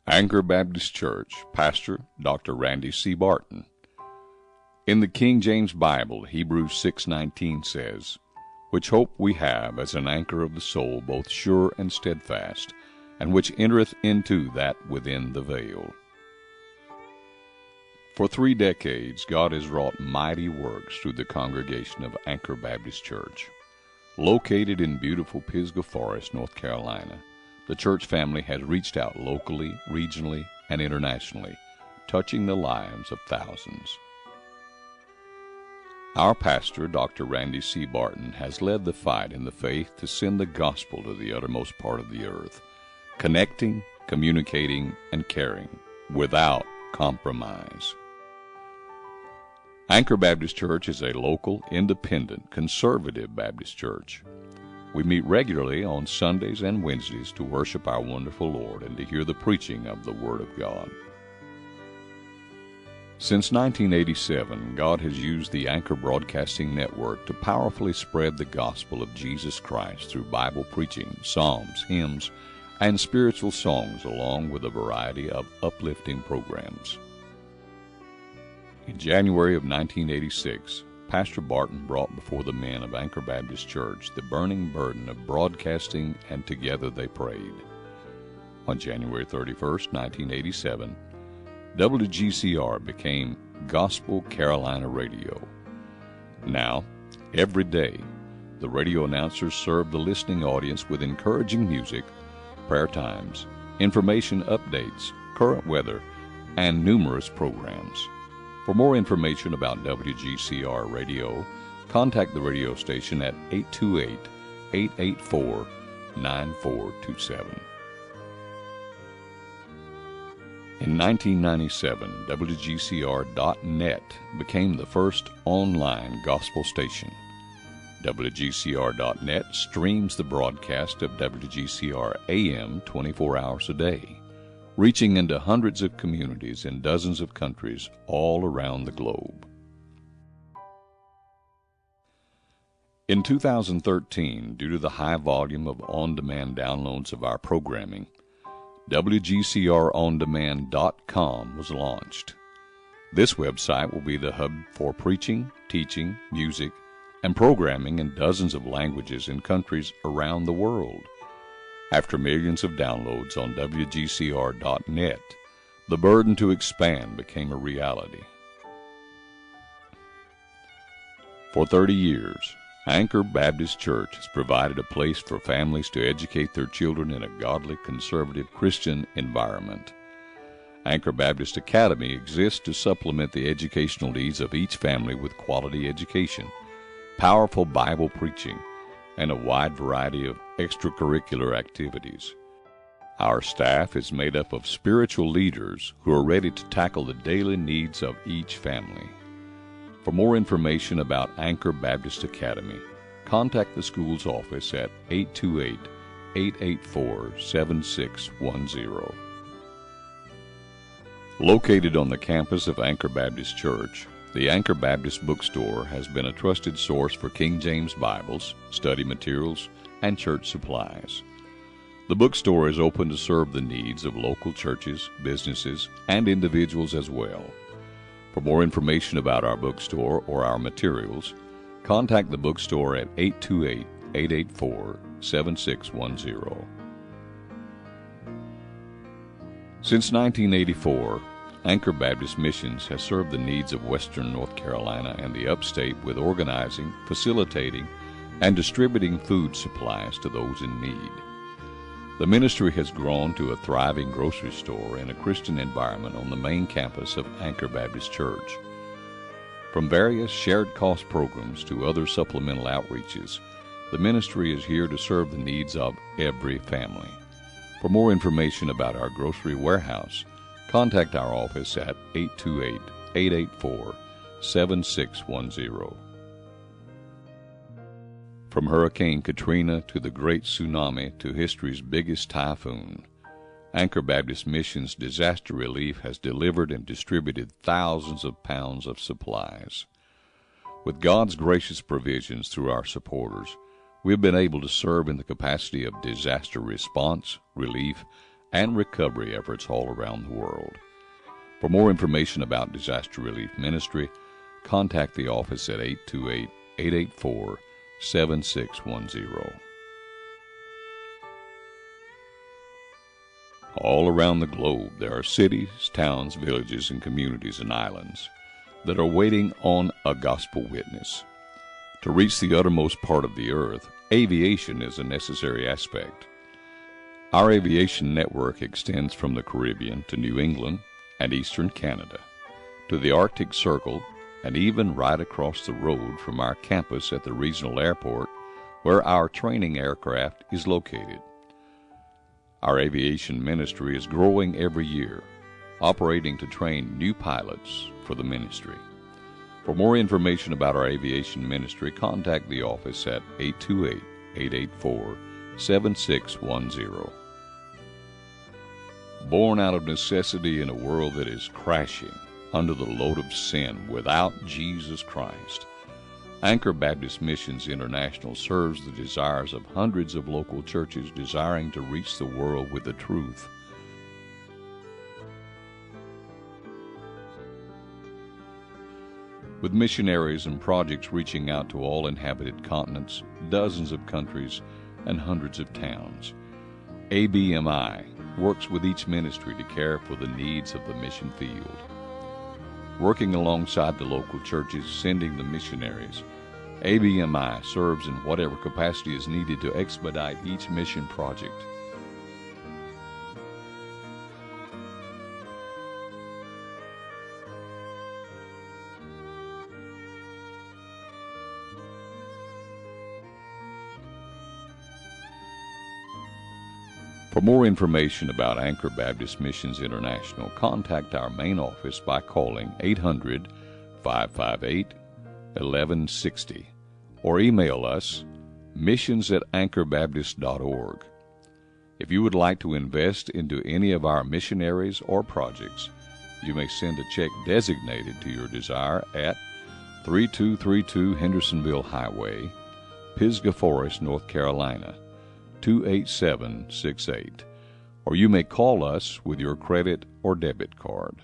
Anchor Baptist Church, Pastor Dr. Randy C. Barton. In the King James Bible, Hebrews 6:19 says, "Which hope we have as an anchor of the soul, both sure and steadfast, and which entereth into that within the veil." For 3 decades, God has wrought mighty works through the congregation of Anchor Baptist Church. Located in beautiful Pisagh Forest, North Carolina, the church family has reached out locally, regionally, and internationally, touching the lives of thousands. Our pastor, Dr. Randy C. Barton, has led the fight in the faith to send the gospel to the uttermost part of the earth, connecting, communicating, and caring without compromise. Anchor Baptist Church is a local, independent, conservative Baptist church. We meet regularly on Sundays and Wednesdays to worship our wonderful Lord and to hear the preaching of the Word of God. Since 1987, God has used the Anchor Broadcasting Network to powerfully spread the gospel of Jesus Christ through Bible preaching, psalms, hymns, and spiritual songs, along with a variety of uplifting programs. In January of 1986, Pastor Barton brought before the men of Anchor Baptist Church the burning burden of broadcasting, and together they prayed. On January 31st, 1987, WGCR became Gospel Carolina Radio. Now, every day, the radio announcers serve the listening audience with encouraging music, prayer times, information updates, current weather, and numerous programs. For more information about WGCR Radio, contact the radio station at 828-884-9427. In 1997, WGCR.net became the first online gospel station. WGCR.net streams the broadcast of WGCR AM 24 hours a day, reaching into hundreds of communities in dozens of countries all around the globe. In 2013, due to the high volume of on-demand downloads of our programming, WGCROnDemand.com was launched. This website will be the hub for preaching, teaching, music, and programming in dozens of languages in countries around the world. After millions of downloads on WGCR.net, the burden to expand became a reality. For 30 years, Anchor Baptist Church has provided a place for families to educate their children in a godly, conservative Christian environment. Anchor Baptist Academy exists to supplement the educational needs of each family with quality education, powerful Bible preaching, and a wide variety of extracurricular activities. Our staff is made up of spiritual leaders who are ready to tackle the daily needs of each family. For more information about Anchor Baptist Academy, contact the school's office at 828-884-7610. Located on the campus of Anchor Baptist Church, the Anchor Baptist Bookstore has been a trusted source for King James Bibles, study materials, and church supplies. The bookstore is open to serve the needs of local churches, businesses, and individuals as well. For more information about our bookstore or our materials, contact the bookstore at 828-884-7610. Since 1984, Anchor Baptist Missions has served the needs of Western North Carolina and the upstate with organizing, facilitating, and distributing food supplies to those in need. The ministry has grown to a thriving grocery store in a Christian environment on the main campus of Anchor Baptist Church. From various shared cost programs to other supplemental outreaches, the ministry is here to serve the needs of every family. For more information about our grocery warehouse, contact our office at 828-884-7610. From Hurricane Katrina to the Great Tsunami to history's biggest typhoon, Anchor Baptist Missions Disaster Relief has delivered and distributed thousands of pounds of supplies. With God's gracious provisions through our supporters, we have been able to serve in the capacity of disaster response, relief, and recovery efforts all around the world. For more information about disaster relief ministry, contact the office at 828-884-7610. All around the globe, there are cities, towns, villages, and communities and islands that are waiting on a gospel witness. To reach the uttermost part of the earth, aviation is a necessary aspect. Our aviation network extends from the Caribbean to New England and eastern Canada, to the Arctic Circle, and even right across the road from our campus at the regional airport where our training aircraft is located. Our aviation ministry is growing every year, operating to train new pilots for the ministry. For more information about our aviation ministry, contact the office at 828-884-7610. Born out of necessity in a world that is crashing under the load of sin without Jesus Christ, Anchor Baptist Missions International serves the desires of hundreds of local churches desiring to reach the world with the truth. With missionaries and projects reaching out to all inhabited continents, dozens of countries, and hundreds of towns, ABMI works with each ministry to care for the needs of the mission field. Working alongside the local churches sending the missionaries, ABMI serves in whatever capacity is needed to expedite each mission project. For more information about Anchor Baptist Missions International, contact our main office by calling 800-558-1160 or email us missions@anchorbaptist.org. If you would like to invest into any of our missionaries or projects, you may send a check designated to your desire at 3232 Hendersonville Highway, Pisagh Forest, North Carolina, 28768, or you may call us with your credit or debit card.